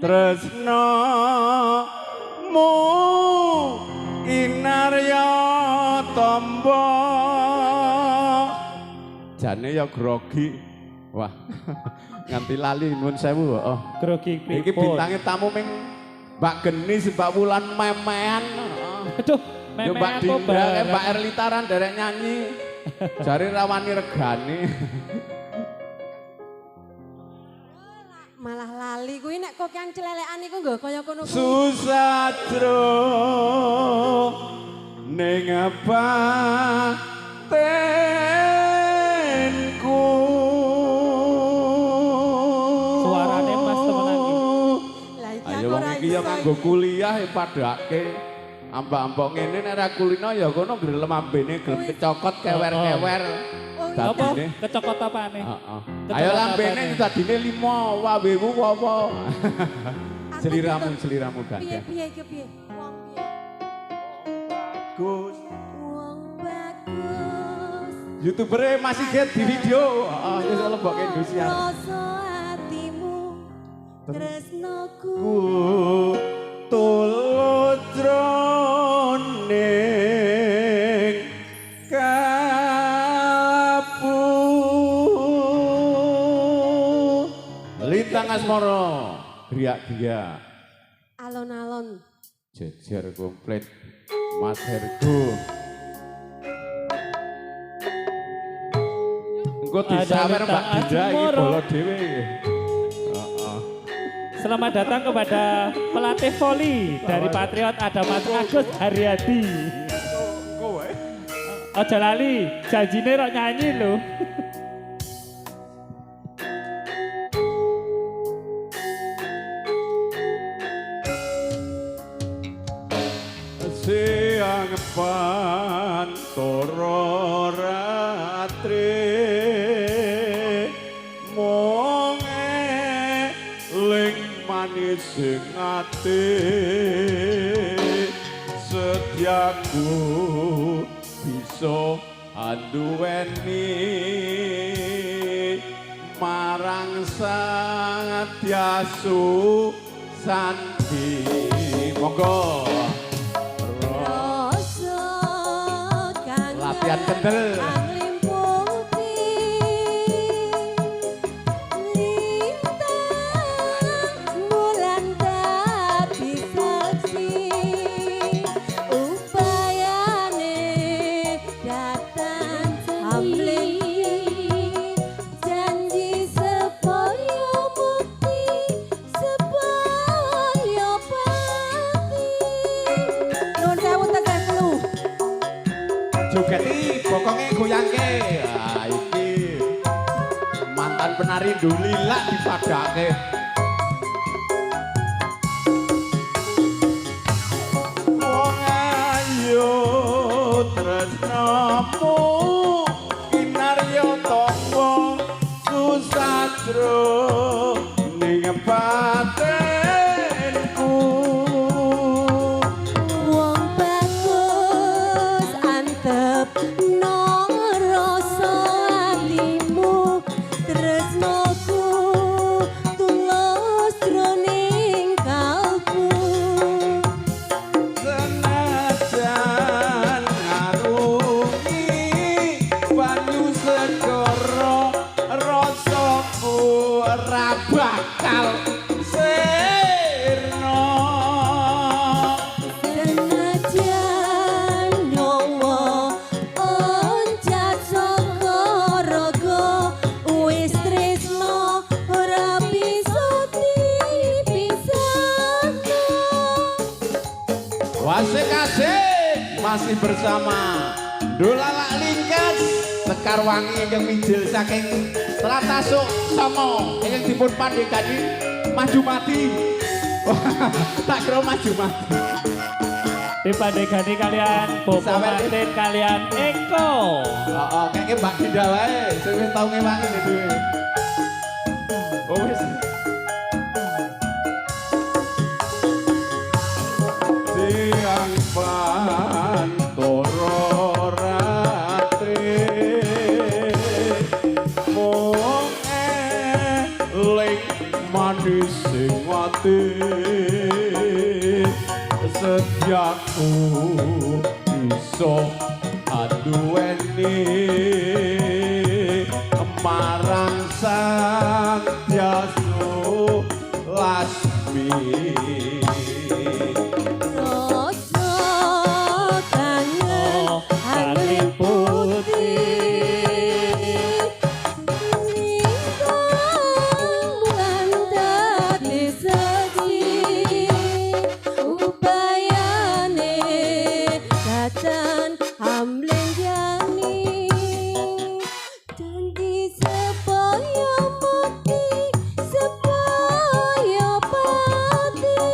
tresno mu inarya tombo jane ya grogi wah nganti lali nuwun sewu oh grogi iki bintange tamu ming Mbak Geni Mbak Wulan memean aduh Mbak Dinda Mbak Erlitaran derek nyanyi jari rawani regane malah lali kuwi nek kok yang celelekan iku nggo kaya kono kuwi. Susatro ning apa tenku suarane Mas temenan iki. Lah iki ayo aku wong ora iki ya iso nganggo kuliah padake ambak-ambak ngene nek ra kulino ya kono grelem ambene gelem kecokot kewer-kewer. Apa? Kecokot apane? Heeh. Ayo lambene dadine 5 wawewu apa? Seliramu gandeng. Piye iki piye? Wong piye? Bagus. Wong bagus. YouTuber masih get di video. Heeh, wis lebokke Indonesia. Rasa atimu tresnoku. Ku tulus jroning kapu Lintang Asmara riak-riak Alon-alon. jejer komplit Mas Hergo engko disawer Mbak Dinda iki bolo dhewe. Selamat datang kepada pelatih voli dari Patriot ada Mas Agus Haryadi. Aja lali, janjine rok nyanyi lho. Siang pantoro ratri mong eling manis sing ati setiaku bisa anduweni marang Satyasu Santi monggo latihan kendel jogeti bokonge goyangke iki mantan penari Dulila dipadake wong ayu tresnamu inarya tangga susatro ning batenku wong bagus antep nang rasa atimu tresnoku tulus jroning kalbu senajan ngarungi banyu segara rasaku ora bakal sirna senajan nyawa oncat saka raga wis tresno ora bisa dipisahno. Wasik-asik masih bersama Dolalak Lingkas Sekar Wangi yang mijil saking Teratasuk Somo yang dipun pandegani maju mati tak kira maju mati Dipandegani kalian Bopo Martin kalian Eko. kayaknya Mbak Dinda wae sing wis tau ngewangi dhewe oh wis siang pantoro ratri mong eling manis sing ati setiaku iso aduweni marang sang Yasu Lasmi Rasa kangen angin putih Ningkong dadi sedih Upayane datan amlen jani Janji supaya mati supaya pati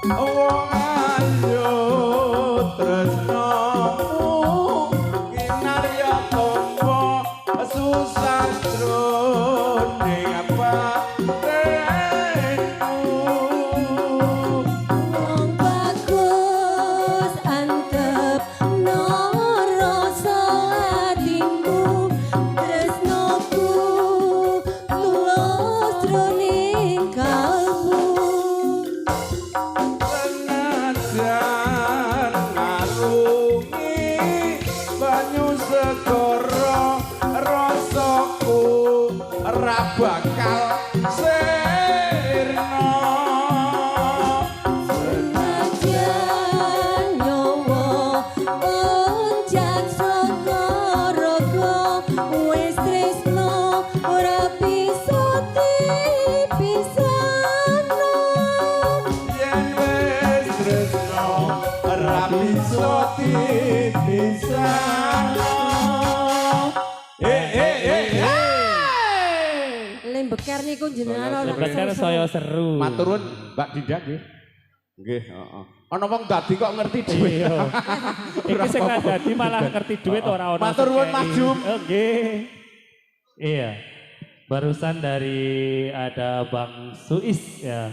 wong ayu tresnamu kinarya tombo susastro ning apa Wong bagus antep noroso atimu tresnoku tulus jroning kalbu senajan ngarungi banyu segara rasaku ora bakal sirna Senajan nyawa onjak saka raga wis tresno ora bisa dipisahno yen wis tresno ora bisa dipisahno Lembeker niku jenengan ana Sebenarnya saya seru. maturun Mbak Dinda nggih nggih heeh ana wong dadi kok ngerti dhewe Iya. Iki sing ra dadi malah ngerti duit ora ono. Matur nuwun, Mas Jum. Oke. Iya. Barusan dari ada Bang Suis ya.